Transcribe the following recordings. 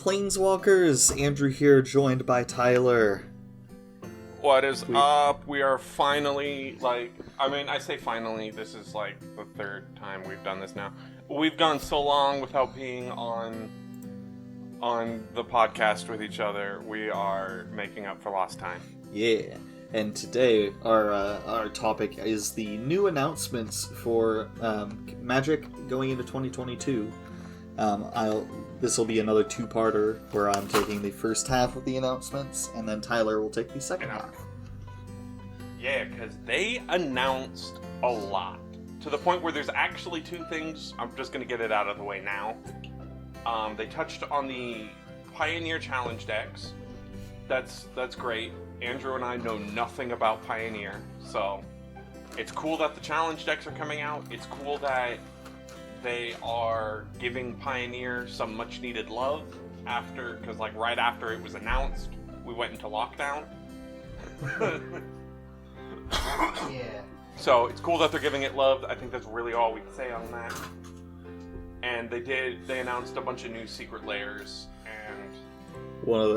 Planeswalkers! Andrew here, joined by Tyler. What is up? We are finally, I say finally, this is the third time we've done this now. We've gone so long without being on the podcast with each other. We are making up for lost time. Yeah, and today our topic is the new announcements for Magic going into 2022. This will be another two-parter where I'm taking the first half of the announcements, and then Tyler will take the second half. Yeah, because they announced a lot. To the point where there's actually two things. I'm just going to get it out of the way now. They touched on the Pioneer Challenge decks. That's great. Andrew and I know nothing about Pioneer, so it's cool that the challenge decks are coming out. It's cool that they are giving Pioneer some much-needed love because right after it was announced, we went into lockdown. Yeah. So it's cool that they're giving it love. I think that's really all we can say on that. And they announced a bunch of new secret layers, and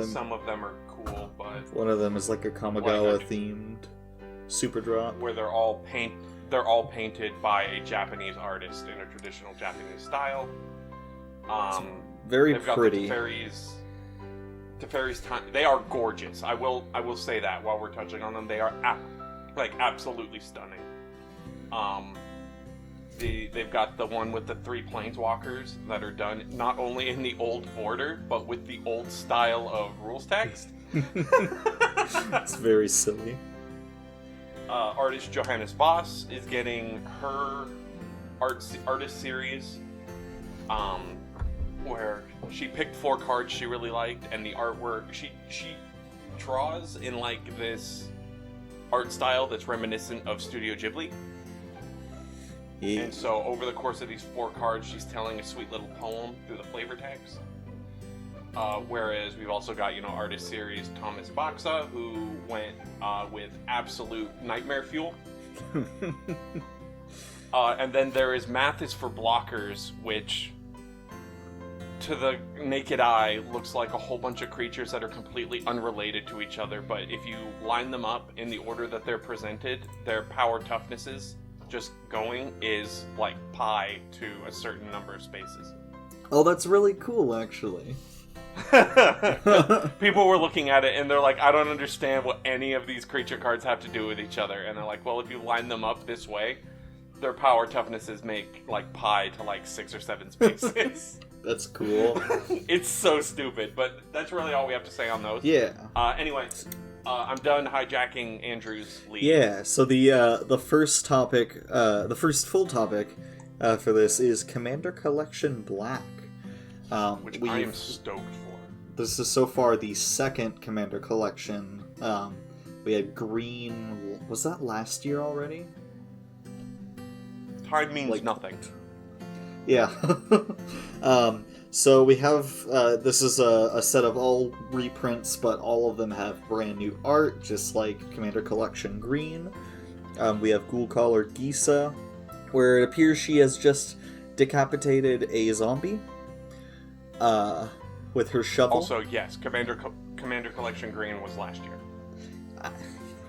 some of them are cool, but one of them is like a Kamigawa themed super drop where they're all painted by a Japanese artist in a traditional Japanese style. Very they've got pretty. The Teferi's time. They are gorgeous. I will say that while we're touching on them, they are absolutely stunning. They've got the one with the 3 planeswalkers that are done not only in the old order, but with the old style of rules text. It's very silly. Artist Johannes Voss is getting her artist series, where she picked 4 cards she really liked, and the artwork she draws in this art style that's reminiscent of Studio Ghibli. Yeah. And so over the course of these 4 cards, she's telling a sweet little poem through the flavor text. Whereas we've also got, artist series Thomas Baxa, who went with absolute nightmare fuel. And then there is Math is for Blockers, which to the naked eye looks like a whole bunch of creatures that are completely unrelated to each other. But if you line them up in the order that they're presented, their power toughnesses just going is like pi to a certain number of spaces. Oh, that's really cool, actually. People were looking at it and they're like, I don't understand what any of these creature cards have to do with each other. And they're like, well, if you line them up this way, their power toughnesses make pi to 6 or 7 spaces. That's cool. It's so stupid, but that's really all we have to say on those. Yeah. Anyway, I'm done hijacking Andrew's lead. Yeah, so the first topic, the first full topic for this is Commander Collection Black. Which I am stoked for. This is so far the second Commander Collection. We had green. Was that last year already? Time means nothing. Yeah. So we have, this is a set of all reprints, but all of them have brand new art, just like Commander Collection Green. We have Ghoulcaller Gisa, where it appears she has just decapitated a zombie with her shovel. Also, yes, Commander Collection Green was last year.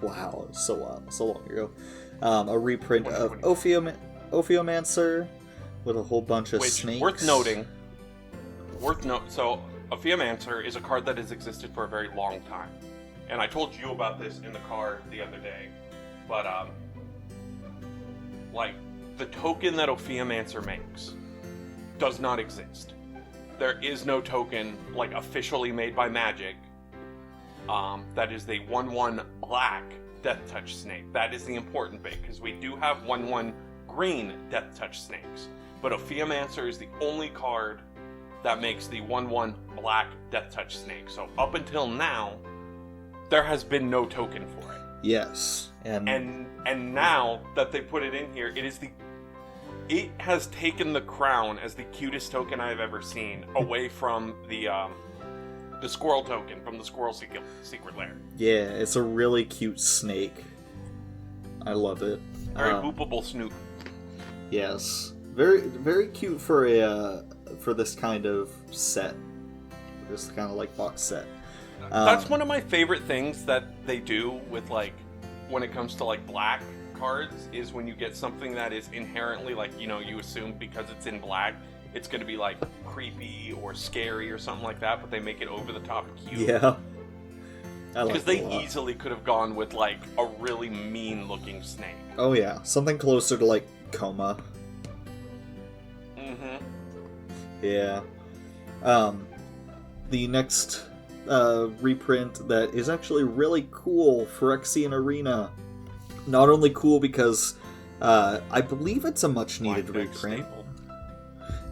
Wow, so long ago. A reprint of Ophiomancer with a whole bunch of snakes. Worth noting, so Ophiomancer is a card that has existed for a very long time. And I told you about this in the car the other day. But, the token that Ophiomancer makes does not exist. There is no token, officially made by Magic, that is the 1/1 black Death Touch snake. That is the important bit, because we do have 1/1 green Death Touch snakes. But Ophiomancer is the only card that makes the 1/1 black Death Touch snake. So up until now, there has been no token for it. Yes. And now that they put it in here, it has taken the crown as the cutest token I've ever seen, away from the squirrel token from the Squirrel Secret Lair. Yeah, it's a really cute snake. I love it. Very boopable snoop. Yes, very very cute for this kind of set. this kind of like box set. That's one of my favorite things that they do with like when it comes to like black cards is when you get something that is inherently like, you know, you assume because it's in black it's going to be like creepy or scary or something like that, but they make it over the top cute. Yeah. Because they easily could have gone with like a really mean looking snake. Oh yeah, something closer to like Coma. Mm-hmm. Yeah. The next reprint that is actually really cool, Phyrexian Arena. Not only cool because I believe it's a much needed reprint. Staple.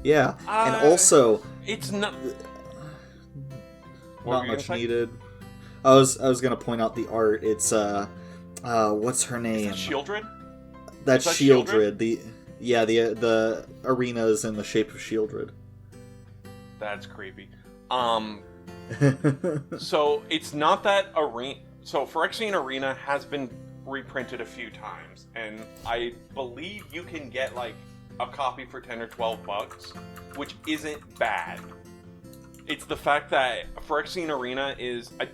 Yeah, and also it's not much needed. I was gonna point out the art. It's what's her name? Is that Shieldred? That's Shieldred. The arena is in the shape of Shieldred. That's creepy. So it's not that arena. So Phyrexian Arena has been reprinted a few times, and I believe you can get like a copy for $10 or $12, which isn't bad. It's the fact that Phyrexian Arena is I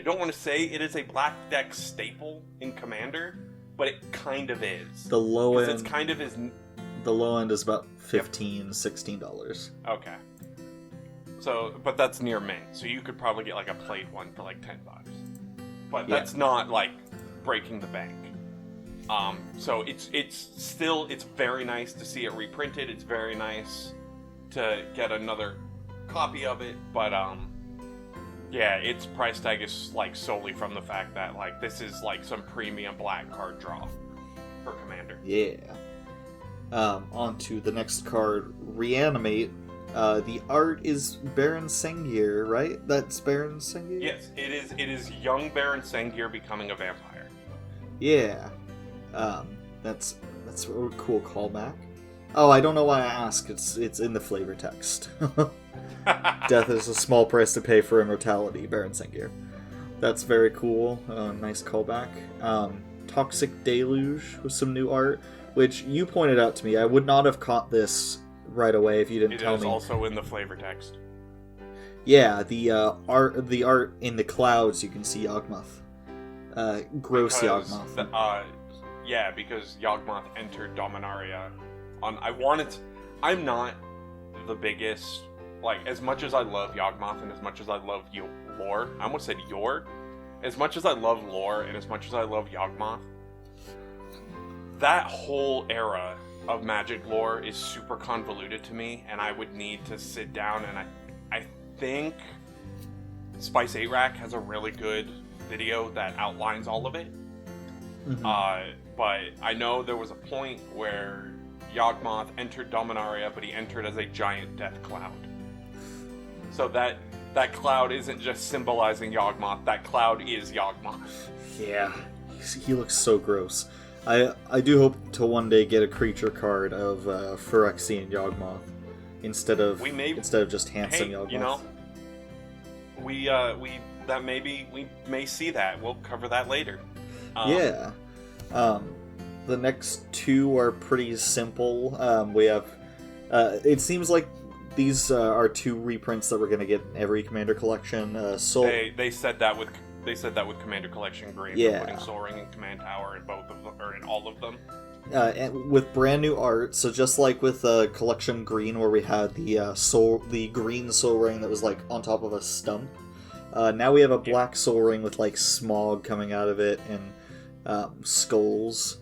don't want to say it is a black deck staple in Commander, but it kind of is. The low end. It's kind of is. The low end is about $15, $16. Okay. So, but that's near mint, so you could probably get like a plate one for like $10. But that's not like breaking the bank. So it's very nice to see it reprinted. It's very nice to get another copy of it, but yeah, its price tag is like solely from the fact that like this is like some premium black card draw for Commander. Yeah. On to the next card, Reanimate. The art is Baron Sengir, right? That's Baron Sengir? Yes, it is. It is young Baron Sengir becoming a vampire. Yeah. That's a cool callback. Oh, I don't know why I ask. It's in the flavor text. Death is a small price to pay for immortality, Baron Sengir. That's very cool. Nice callback. Toxic Deluge with some new art, which you pointed out to me. I would not have caught this right away if you didn't tell me. It is also in the flavor text. Yeah, the art in the clouds, you can see Yawgmoth. Gross Yawgmoth. Yeah, because Yawgmoth entered Dominaria. I'm not the biggest, like, as much as I love Yawgmoth and as much as I love lore, I almost said Yor. As much as I love lore and as much as I love Yawgmoth, that whole era of Magic lore is super convoluted to me, and I would need to sit down, and I think Spice 8 Rack has a really good video that outlines all of it. Mm-hmm. But I know there was a point where Yawgmoth entered Dominaria, but he entered as a giant death cloud. So that cloud isn't just symbolizing Yawgmoth, that cloud is Yawgmoth. Yeah, he looks so gross. I do hope to one day get a creature card of Phyrexian Yawgmoth instead of just handsome Yawgmoth. You know, we may see that. We'll cover that later. Yeah. The next two are pretty simple. We have. It seems like these are two reprints that we're going to get in every Commander collection. They said that with Commander Collection Green. Yeah. They're putting Soul Ring and Command Tower in both of them, or in all of them. And with brand new art, so just like with Collection Green, where we had the green Soul Ring that was like on top of a stump. Now we have a black Soul Ring with like smog coming out of it and skulls,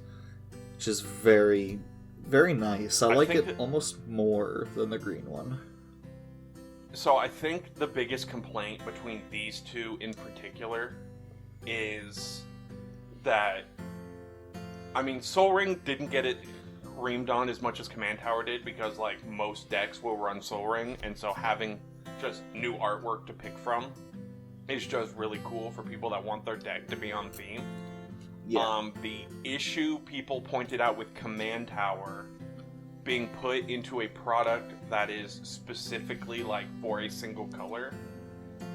which is very, very nice. I like it almost more than the green one. So I think the biggest complaint between these two in particular is that, I mean, Soul Ring didn't get it reamed on as much as Command Tower did, because like most decks will run Soul Ring, and so having just new artwork to pick from is just really cool for people that want their deck to be on theme. Yeah. The issue people pointed out with Command Tower being put into a product that is specifically like for a single color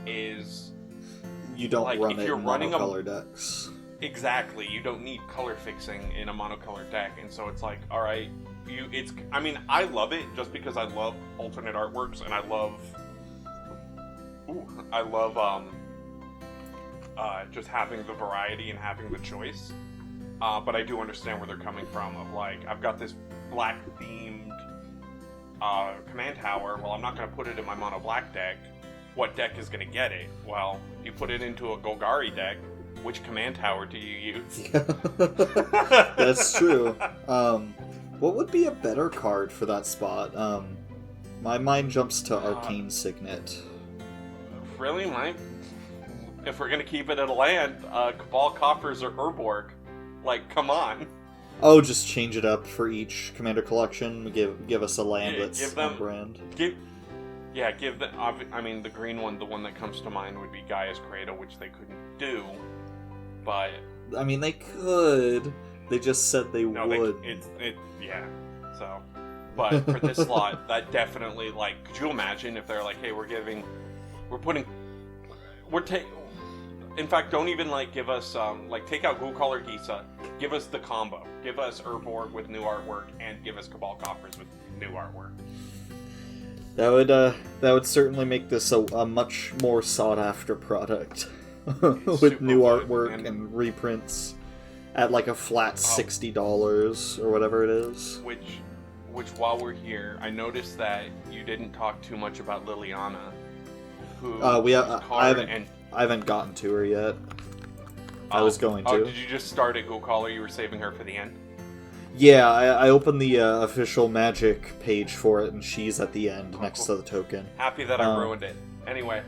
is you don't run it in monocolor decks. Exactly, you don't need color fixing in a monocolor deck, and so it's like, all right, I mean, I love it just because I love alternate artworks and I love Ooh, I love just having the variety and having the choice. But I do understand where they're coming from. Of like, I've got this black themed command tower. Well, I'm not going to put it in my mono black deck. What deck is going to get it? Well, you put it into a Golgari deck. Which command tower do you use? That's true. What would be a better card for that spot? My mind jumps to Arcane Signet. Really, if we're gonna keep it at a land, Cabal Coffers or Urborg, like, come on. Oh, just change it up for each commander collection. Give us a land that's on brand. Give them. I mean, the green one, the one that comes to mind would be Gaia's Cradle, which they couldn't do. But I mean, they could. They just said they would. Yeah. So, but for this slot, that definitely, like, could you imagine if they're like, hey, in fact, don't even, like, give us, take out Ghoulcaller Gisa, give us the combo. Give us Urborg with new artwork, and give us Cabal Coffers with new artwork. That would certainly make this a much more sought-after product. With new artwork and reprints at, like, a flat $60 or whatever it is. Which, while we're here, I noticed that you didn't talk too much about Liliana, who I haven't gotten to her yet. I was going to. Oh, did you just start at Ghoulcaller? You were saving her for the end? Yeah, I opened the official Magic page for it, and she's at the end next to the token. Happy that I ruined it. Anyway.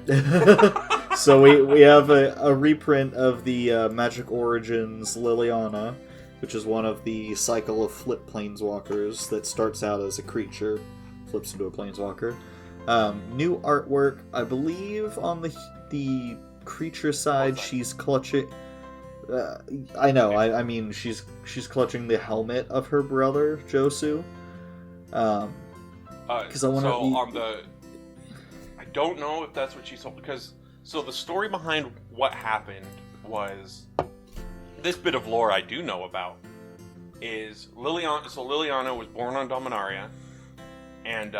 So we have a reprint of the Magic Origins Liliana, which is one of the cycle of flip planeswalkers that starts out as a creature, flips into a planeswalker. New artwork, I believe on the creature side, she's clutching... I know, I mean, she's clutching the helmet of her brother, Josu. Because I want to... on the... I don't know if that's what she sold, because... So the story behind what happened was... This bit of lore I do know about is Liliana... So Liliana was born on Dominaria, and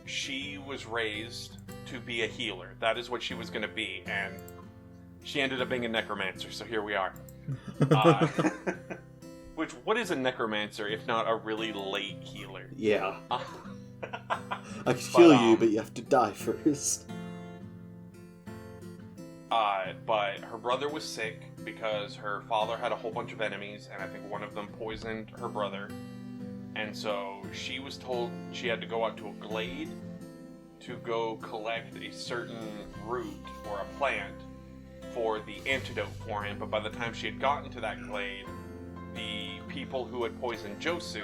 she was raised to be a healer. That is what she was going to be, and she ended up being a necromancer, so here we are. What is a necromancer if not a really late healer? Yeah. I can heal you, but you have to die first. But her brother was sick because her father had a whole bunch of enemies, and I think one of them poisoned her brother. And so she was told she had to go out to a glade to go collect a certain root or a plant for the antidote for him. But by the time she had gotten to that glade, the people who had poisoned Josu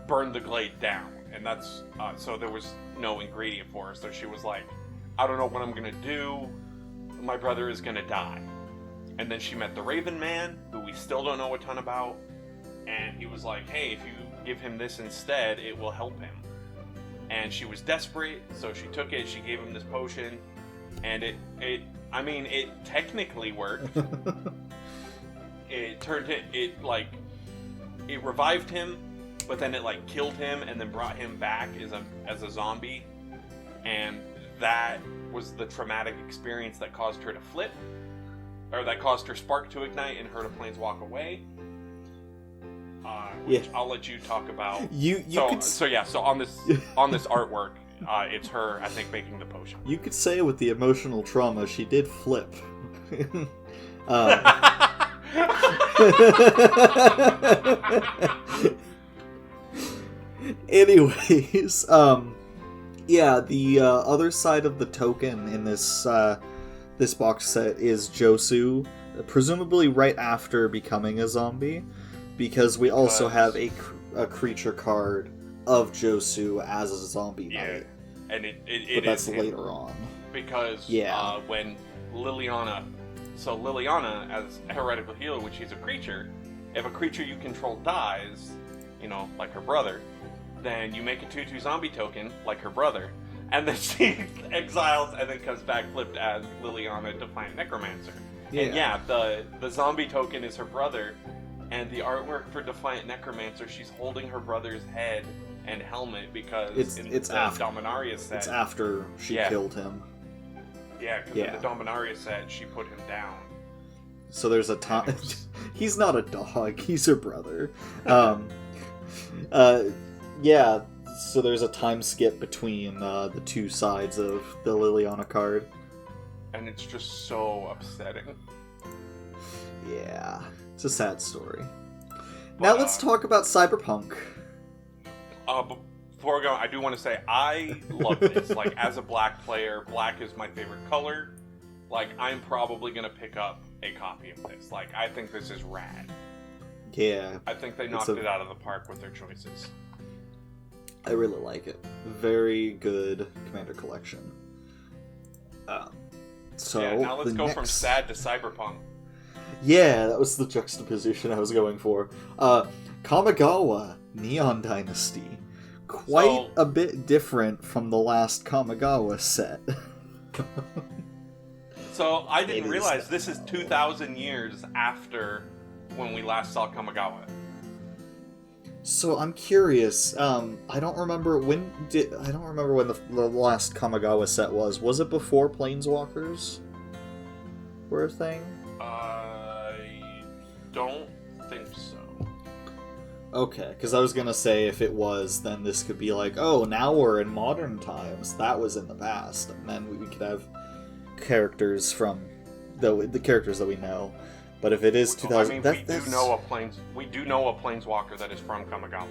burned the glade down. And that's, so there was no ingredient for her. So she was like, I don't know what I'm going to do. My brother is going to die. And then she met the Raven Man, who we still don't know a ton about. And he was like, hey, if you give him this instead, it will help him. And she was desperate, so she took it, she gave him this potion. And it technically worked. It revived him, but then it, like, killed him and then brought him back as a zombie. And that was the traumatic experience that caused her to flip, or that caused her spark to ignite and her to planeswalk away. Which I'll let you talk about. So on this artwork, it's her, I think, making the potion. You could say with the emotional trauma, she did flip. Anyways, the other side of the token in this box set is Josu, presumably right after becoming a zombie, because we also have a creature card of Josu as a zombie knight. And but that's later on. Because when Liliana... So Liliana, as a heretical healer, which she's a creature, if a creature you control dies, like her brother, then you make a 2/2 zombie token, like her brother, and then she exiles and then comes back flipped as Liliana Defiant Necromancer. Yeah. And the zombie token is her brother, and the artwork for Defiant Necromancer, she's holding her brother's head and helmet because it's after Dominaria set. It's after she killed him. Yeah, because in the Dominaria set, she put him down. So there's a time. He's not a dog. He's her brother. Yeah. So there's a time skip between the two sides of the Liliana card. And it's just so upsetting. Yeah, it's a sad story. But, now let's talk about Cyberpunk. Before we go, I do want to say I love this. Like, as a black player, black is my favorite color. Like, I'm probably gonna pick up a copy of this. Like, I think this is rad. Yeah. I think they knocked it out of the park with their choices. I really like it. Very good Commander collection. So yeah, now let's go from sad to Cyberpunk. Yeah, that was the juxtaposition I was going for. Kamigawa, Neon Dynasty. Quite a bit different from the last Kamigawa set. So I didn't realize this is 2,000 years after when we last saw Kamigawa. So I'm curious. I don't remember when the last Kamigawa set was. Was it before Planeswalkers were a thing? I don't think so. Okay, because I was gonna say if it was, then this could be like, oh, now we're in modern times. That was in the past, and then we could have characters from the characters that we know. But if it is 2000, I mean, we do know a planeswalker that is from Kamigawa.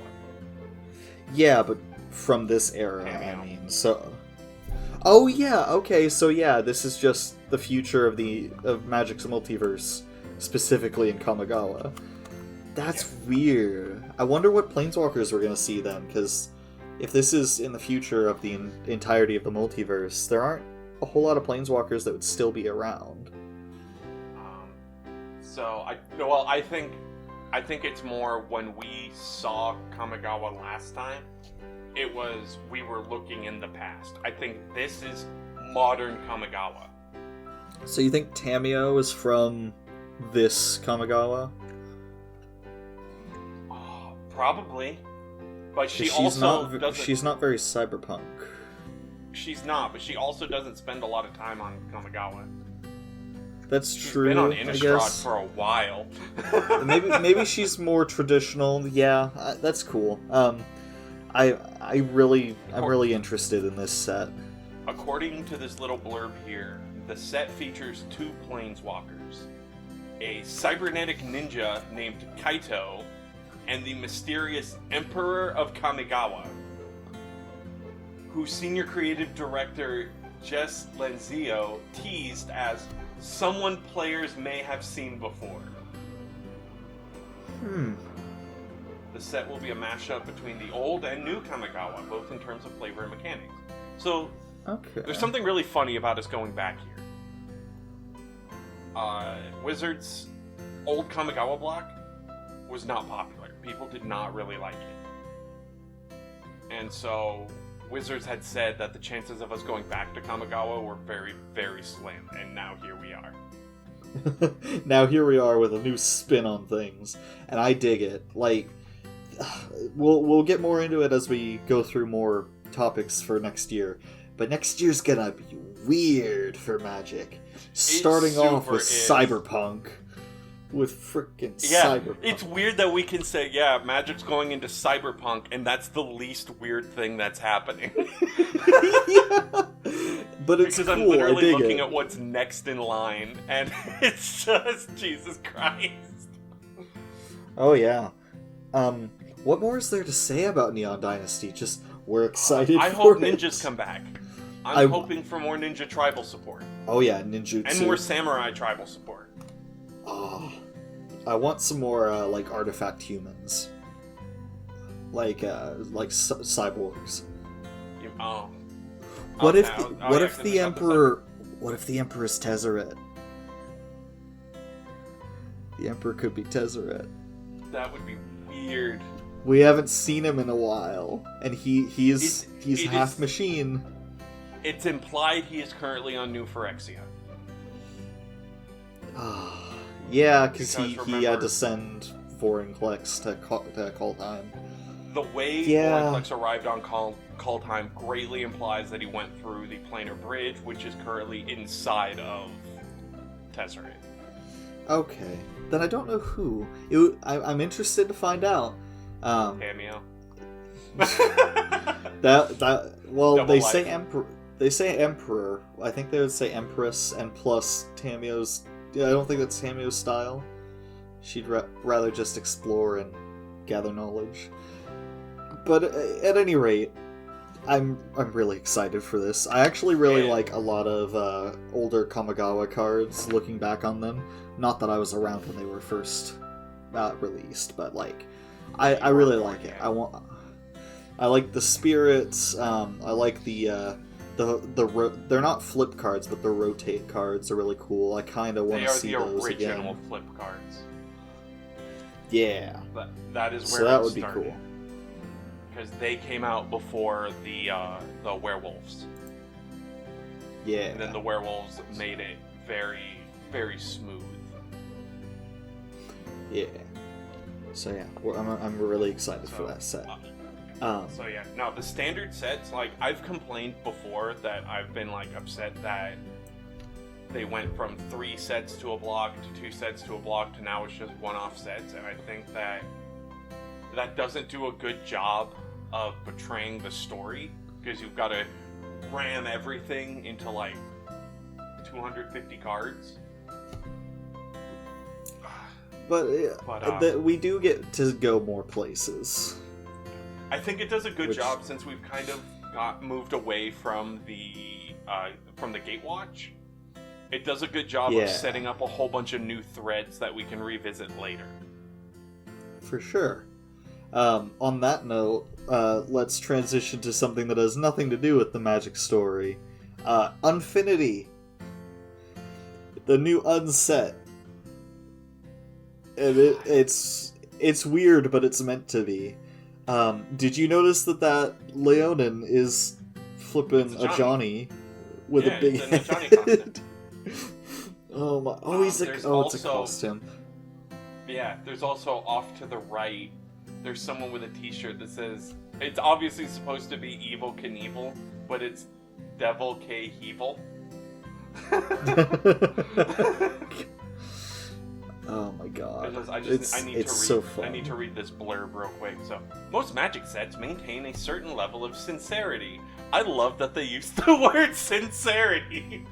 Yeah, but from this era, Cameo. I mean, so. Oh yeah, okay, so yeah, this is just the future of Magic's multiverse, specifically in Kamigawa. That's weird. I wonder what planeswalkers we're gonna see then, because if this is in the future of the entirety of the multiverse, there aren't a whole lot of planeswalkers that would still be around. So I think it's more when we saw Kamigawa last time, we were looking in the past. I think this is modern Kamigawa. So you think Tamio is from this Kamigawa? Probably, but she's not very cyberpunk. She's not, but she also doesn't spend a lot of time on Kamigawa. That's She's true. Been on I Innistrad guess for a while. maybe she's more traditional. Yeah, that's cool. I'm really interested in this set. According to this little blurb here, the set features 2 planeswalkers, a cybernetic ninja named Kaito, and the mysterious Emperor of Kamigawa, whose senior creative director Jess Lenzio teased as someone players may have seen before. The set will be a mashup between the old and new Kamigawa, both in terms of flavor and mechanics. So, there's something really funny about us going back here. Wizards' old Kamigawa block was not popular. People did not really like it. And so, Wizards had said that the chances of us going back to Kamigawa were very, very slim, and now here we are. Now here we are with a new spin on things, and I dig it. Like, we'll get more into it as we go through more topics for next year, but next year's gonna be weird for Magic. Starting off with Cyberpunk. With frickin' Cyberpunk. It's weird that we can say, yeah, Magic's going into Cyberpunk, and that's the least weird thing that's happening. Yeah. But it's because cool. I'm literally looking it. at what's next in line, and it's just Jesus Christ. Oh yeah. What more is there to say about Neon Dynasty? Just we're excited. I hope ninjas come back. I'm hoping for more ninja tribal support. Oh yeah, ninjutsu. And more samurai tribal support. Oh, I want some more like artifact humans, like cyborgs. What if the Emperor is Tezzeret? The Emperor could be Tezzeret. That would be weird. We haven't seen him in a while, and he's half machine. It's implied he is currently on New Phyrexia. Yeah, because he had to send Vorinclex to call time. The way Vorinclex arrived on call time greatly implies that he went through the planar bridge, which is currently inside of Tezzeret. Okay, then I don't know who. I'm interested to find out. Cameo. Well, Double they life. say emperor. They say emperor. I think they would say empress, and plus Tamio's. Yeah, I don't think that's Tamio's style. She'd rather just explore and gather knowledge. But at any rate, I'm really excited for this. I actually really like a lot of older Kamigawa cards. Looking back on them, not that I was around when they were first released, but like, I really like it. I like the spirits. I like they're not flip cards, but the rotate cards are really cool. I kind of want to see those again. They are the original flip cards. Yeah. That is where so that it would started. be cool. Because they came out before the werewolves. Yeah. And then the werewolves made it very, very smooth. Yeah. So yeah, I'm really excited for that set. So yeah, no, the standard sets, like, I've complained before that I've been, like, upset that they went from 3 sets to a block to 2 sets to a block to now it's just one-off sets, and I think that doesn't do a good job of portraying the story, because you've got to ram everything into, like, 250 cards. But we do get to go more places. I think it does a good job since we've kind of moved away from the Gatewatch. It does a good job of setting up a whole bunch of new threads that we can revisit later. For sure. On that note, let's transition to something that has nothing to do with the Magic story. Unfinity. The new unset. And it's weird, but it's meant to be. Did you notice that Leonin is flipping a Johnny with a big head? Oh my! Oh, it's a costume. Yeah, there's also off to the right. There's someone with a T-shirt that says it's obviously supposed to be Evil Knievel, but it's Devil K Hevel. Oh my god. So fun. I need to read this blurb real quick. So, most Magic sets maintain a certain level of sincerity. I love that they use the word sincerity.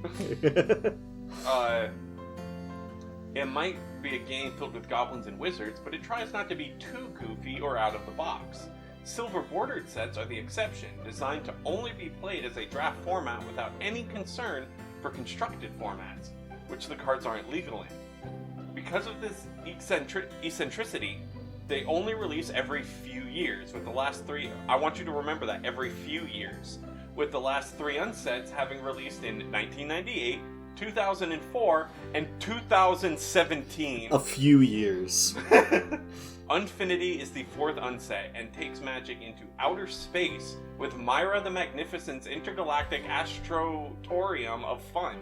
It might be a game filled with goblins and wizards, but it tries not to be too goofy or out of the box. Silver bordered sets are the exception, designed to only be played as a draft format without any concern for constructed formats, which the cards aren't legal in. Because of this eccentricity, they only release every few years, with the last 3... I want you to remember that, every few years. With the last 3 unsets having released in 1998, 2004, and 2017. A few years. Unfinity is the 4th unset, and takes Magic into outer space with Myra the Magnificent's intergalactic astrotorium of fun.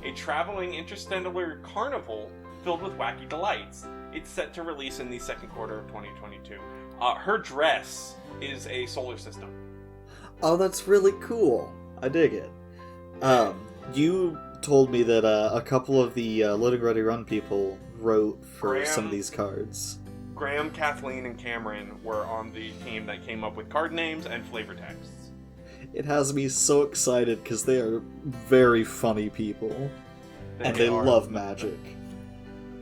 A traveling interstellar carnival filled with wacky delights. It's set to release in the second quarter of 2022. Her dress is a solar system. Oh, that's really cool. I dig it. You told me that a couple of the Loading Ready Run people wrote for some of these cards. Graham, Kathleen, and Cameron were on the team that came up with card names and flavor texts. It has me so excited because they are very funny people. They love Magic.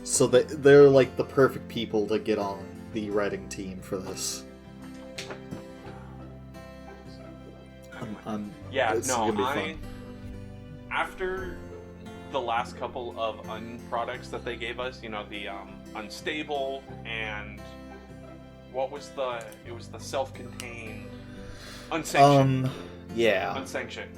So they're like the perfect people to get on the writing team for this. It's gonna be fun. After the last couple of products that they gave us, you know, the Unstable and what was it was the self-contained Unsanctioned. Unsanctioned.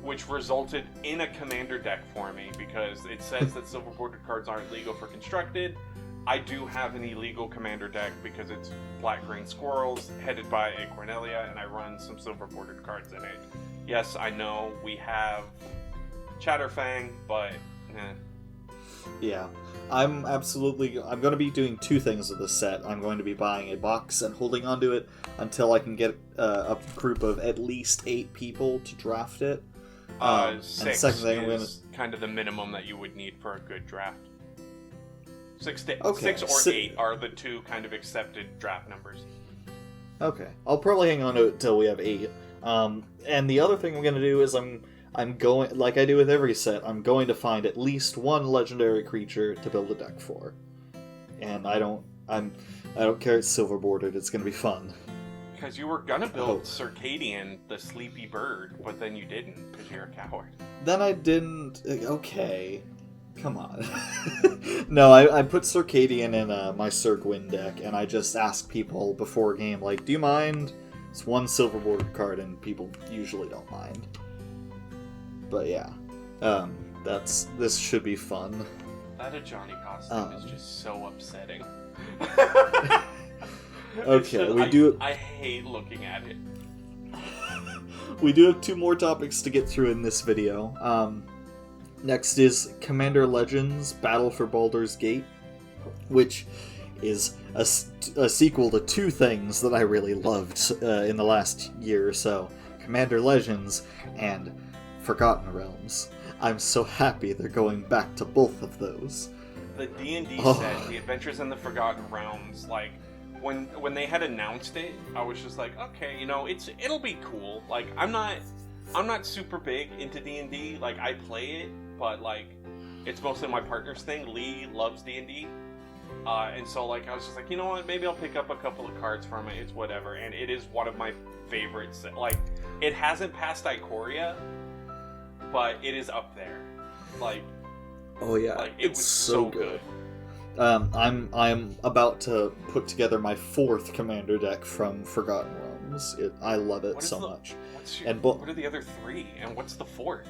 Which resulted in a commander deck for me, because it says that silver bordered cards aren't legal for constructed. I do have an illegal commander deck because it's black-green squirrels, headed by a Cornelia, and I run some silver bordered cards in it. Yes, I know we have Chatterfang, but yeah. I'm going to be doing two things with this set. I'm going to be buying a box and holding onto it until I can get a group of at least 8 people to draft it. 6 and second thing, is kind of the minimum that you would need for a good draft. 6 or 8 are the two kind of accepted draft numbers. Okay, I'll probably hang on to it till we have 8. And the other thing I'm going to do is I'm going, like I do with every set, I'm going to find at least one legendary creature to build a deck for. And I don't care it's silver bordered, it's going to be fun. Because you were going to build Circadian, the sleepy bird, but then you didn't because you're a coward. Then I didn't. Okay. Come on. No, I put Circadian in my Circ Wind deck, and I just ask people before a game, like, do you mind? It's one silver bordered card, and people usually don't mind. But yeah, this should be fun. That a Johnny costume is just so upsetting. Okay, I hate looking at it. We do have 2 more topics to get through in this video. Next is Commander Legends Battle for Baldur's Gate, which is a sequel to 2 things that I really loved in the last year or so. Commander Legends and Forgotten Realms. I'm so happy they're going back to both of those. The D&D set, The Adventures in the Forgotten Realms, like, when they had announced it, I was just like, okay, it'll be cool. Like, I'm not super big into D&D. Like, I play it, but like, it's mostly my partner's thing. Lee loves D&D, and so like, I was just like, you know what? Maybe I'll pick up a couple of cards from it. It's whatever, and it is one of my favorites. Like, it hasn't passed Ikoria, but it is up there. Like, oh yeah, like, it was so good. I'm about to put together my 4th commander deck from Forgotten Realms. I love it so much. What are the other 3, and what's the 4th?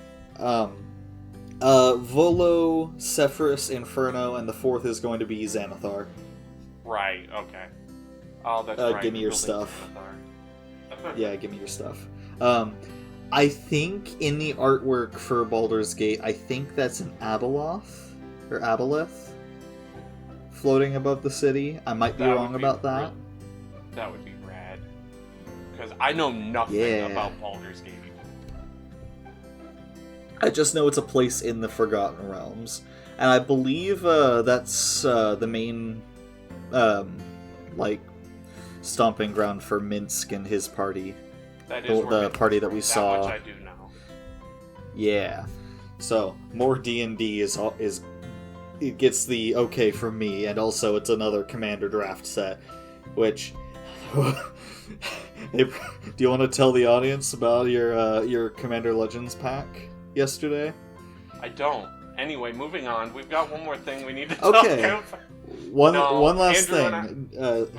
Volo, Sephiroth, Inferno, and the 4th is going to be Xanathar. Right. Okay. Oh, that's right. Give me your stuff. Yeah, give me your stuff. I think in the artwork for Baldur's Gate, I think that's an Abeloth or Aboleth floating above the city. I might be wrong about that. That would be rad. Because I know nothing about Baldur's Gate. I just know it's a place in the Forgotten Realms. And I believe that's the main, stomping ground for Minsk and his party. That is the party that we saw. Much I do know. Yeah. So, more D&D is it gets the okay from me, and also it's another Commander draft set, which... Do you want to tell the audience about your Commander Legends pack yesterday? I don't. Anyway, moving on. We've got one more thing we need to talk about. One last Andrew thing.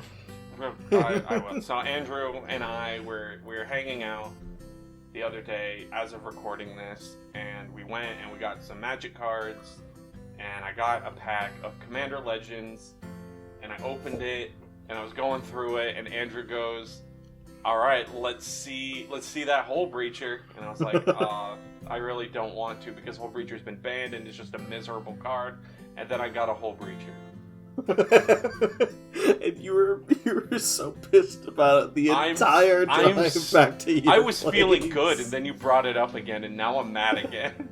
I will. So Andrew and I were hanging out the other day as of recording this, and we went and we got some Magic cards, and I got a pack of Commander Legends, and I opened it, and I was going through it, and Andrew goes, "All right, let's see that Hole Breacher," and I was like, I really don't want to because Hole Breacher's been banned and it's just a miserable card, and then I got a Hole Breacher. And you were so pissed about it the entire time back to you. I was feeling good, and then you brought it up again, and now I'm mad again.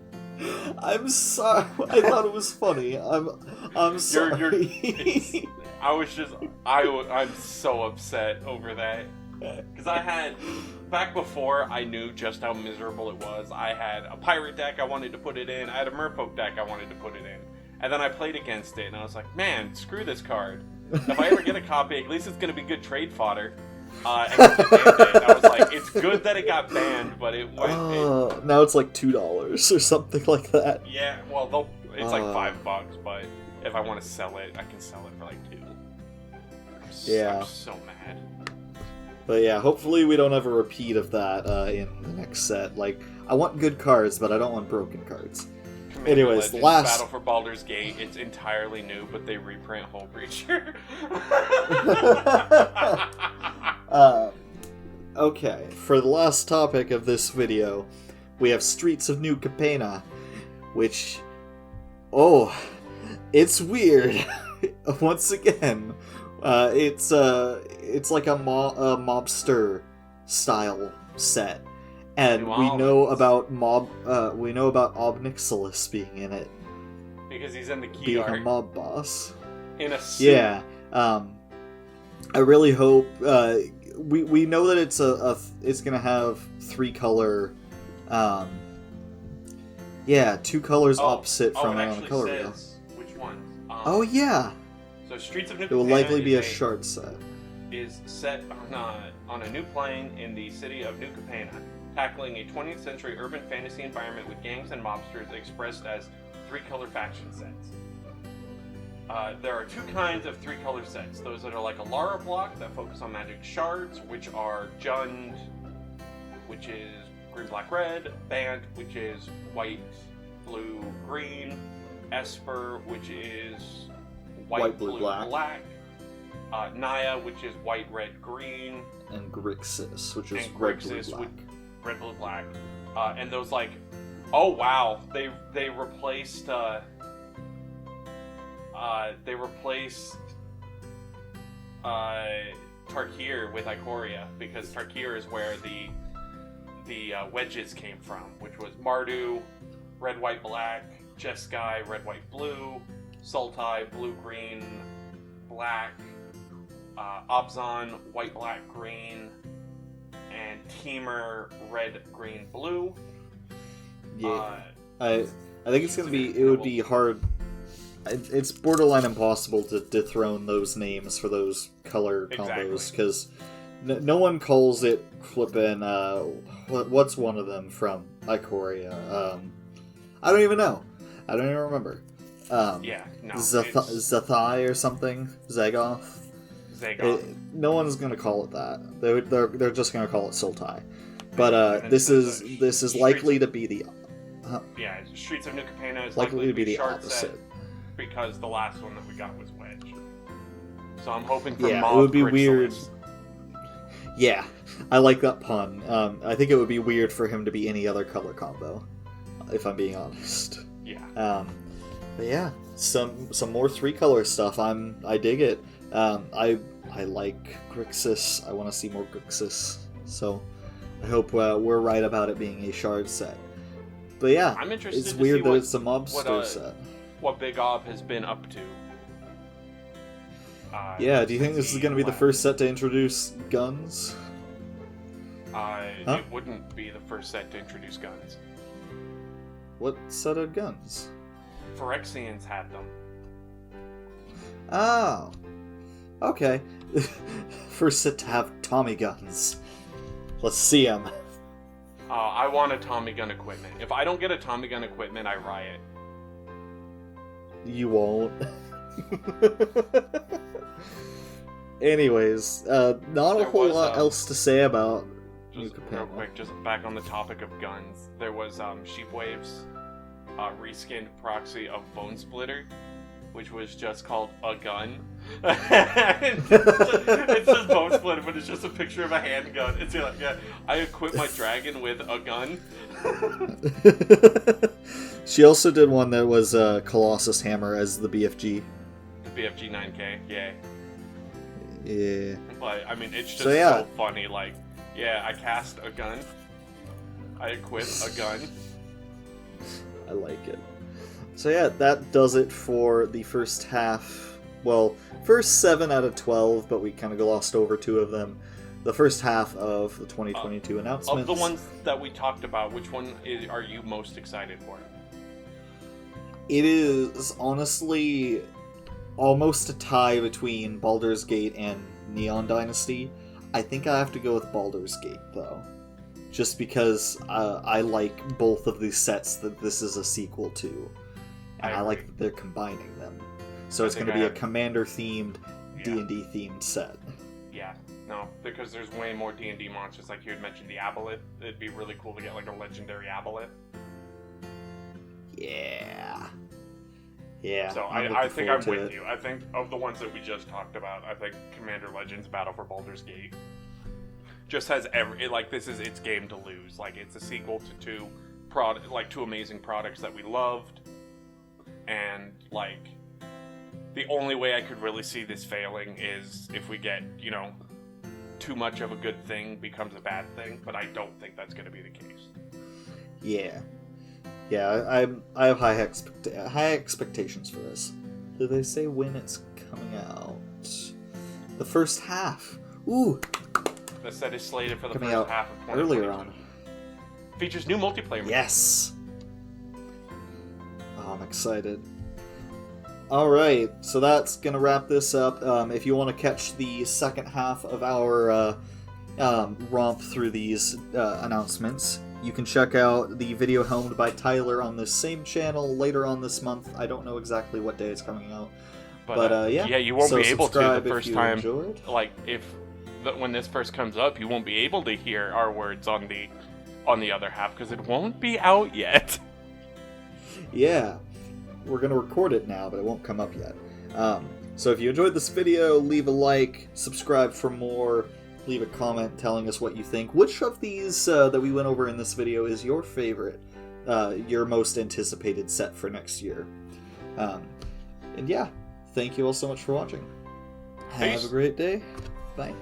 I'm sorry. I thought it was funny. I'm sorry. I'm so upset over that. Because I had, back before I knew just how miserable it was, I had a pirate deck I wanted to put it in, I had a merfolk deck I wanted to put it in. And then I played against it, and I was like, man, screw this card. If I ever get a copy, at least it's going to be good trade fodder. And I was like, it's good that it got banned, but it went... now it's like $2 or something like that. Yeah, well, it's like $5, but if I want to sell it, I can sell it for like $2. I'm so mad. But yeah, hopefully we don't have a repeat of that in the next set. Like, I want good cards, but I don't want broken cards. Anyways, Legends, Battle for Baldur's Gate, it's entirely new, but they reprint Hole Breacher. Okay, for the last topic of this video, we have Streets of New Capenna, which... Oh, It's weird. Once again, it's like a mobster style set, and we know about Obnixilis being in it because he's in the key being art. a mob boss. In a suit. Yeah. I really hope we know that it's gonna have 3 color. Two colors opposite from it on the color wheel. Which one? Oh yeah. So Streets of New Capenna. It will likely be a shard set. Is set on a new plane in the city of New Capenna, tackling a 20th century urban fantasy environment with gangs and mobsters expressed as 3-color faction sets. There are 2 kinds of 3-color sets. Those that are like a Lara block that focus on magic shards, which are Jund, which is green, black, red, Bant, which is white, blue, green, Esper, which is white, blue, black. Naya, which is white, red, green. And Grixis, which is red, blue, black. Red, blue, black. And those oh wow, they replaced Tarkir with Ikoria, because Tarkir is where the wedges came from, which was Mardu, red, white, black, Jeskai, red, white, blue, Sultai, blue, green, black, Abzan, white, black, green, and Temur, red, green, blue. Yeah, I think it's gonna be. It would be hard. It's borderline impossible to dethrone those names for those color combos, because no one calls it flippin'. What's one of them from Ikoria? I don't even know. I don't even remember. Zathai or something. Zagoth. No one's gonna call it that. They're just gonna call it Sultai. But this is likely to be the. Streets of New Capenna is likely to be the shard opposite. Set because the last one that we got was Wedge. So I'm hoping for it Mob would be Grixis. weird. Yeah, I like that pun. I think it would be weird for him to be any other color combo, if I'm being honest. Yeah. But yeah, some more 3-color stuff. I dig it. I like Grixis. I want to see more Grixis. So I hope we're right about it being a shard set. But yeah, I'm interested it's to weird see that it's a mobster set. What Big Ob has been up to. Do you think this is going to be the first set to introduce guns? It wouldn't be the first set to introduce guns. What set of guns? Phyrexians had them. Oh. Okay. First set to have Tommy guns. Let's see them. I want a Tommy gun equipment. If I don't get a Tommy gun equipment, I riot. You won't. Anyways, not a whole lot else to say about Just real quick, just back on the topic of guns. There was Sheepwave's reskinned proxy of Bone Splitter, which was just called a gun. It says Bone Splitter, but it's just a picture of a handgun. It's like, I equip my dragon with a gun. She also did one that was Colossus Hammer as the BFG. The BFG 9K, yeah. Yeah. But, I mean, it's just so funny. Like, I cast a gun. I equip a gun. I like it. So yeah, that does it for the first half. Well, first 7 out of 12, but we kind of glossed over 2 of them. The first half of the 2022 announcements. Of the ones that we talked about, which one are you most excited for? It is honestly almost a tie between Baldur's Gate and Neon Dynasty. I think I have to go with Baldur's Gate, though. Just because I like both of these sets that this is a sequel to. And I like that they're combining them. So it's going to be a Commander-themed, D&D-themed set. Yeah. No, because there's way more D&D monsters. Like you had mentioned, the Aboleth. It'd be really cool to get like a legendary Aboleth. Yeah. Yeah. So I think I'm with you. I think of the ones that we just talked about, I think Commander Legends Battle for Baldur's Gate just has this is its game to lose. Like, it's a sequel to two amazing products that we loved, and like The only way I could really see this failing is if we get, too much of a good thing becomes a bad thing, but I don't think that's going to be the case. Yeah. Yeah, I have high expectations for this. Did they say when it's coming out? The first half. Ooh! The set is slated for the Coming first out half of 2022. earlier on. Features new multiplayer modes. Yes! Oh, I'm excited. Alright, so that's gonna wrap this up. If you want to catch the second half of our romp through these announcements, you can check out the video helmed by Tyler on this same channel later on this month. I don't know exactly what day it's coming out. But yeah. Yeah, you won't So be able to subscribe the if first you time. enjoyed. Like, when this first comes up, you won't be able to hear our words on the other half, because it won't be out yet. Yeah. We're going to record it now, but it won't come up yet. So if you enjoyed this video, leave a like, subscribe for more, leave a comment telling us what you think. Which of these that we went over in this video is your favorite, your most anticipated set for next year? And yeah, thank you all so much for watching. Have Peace. a great day. Bye.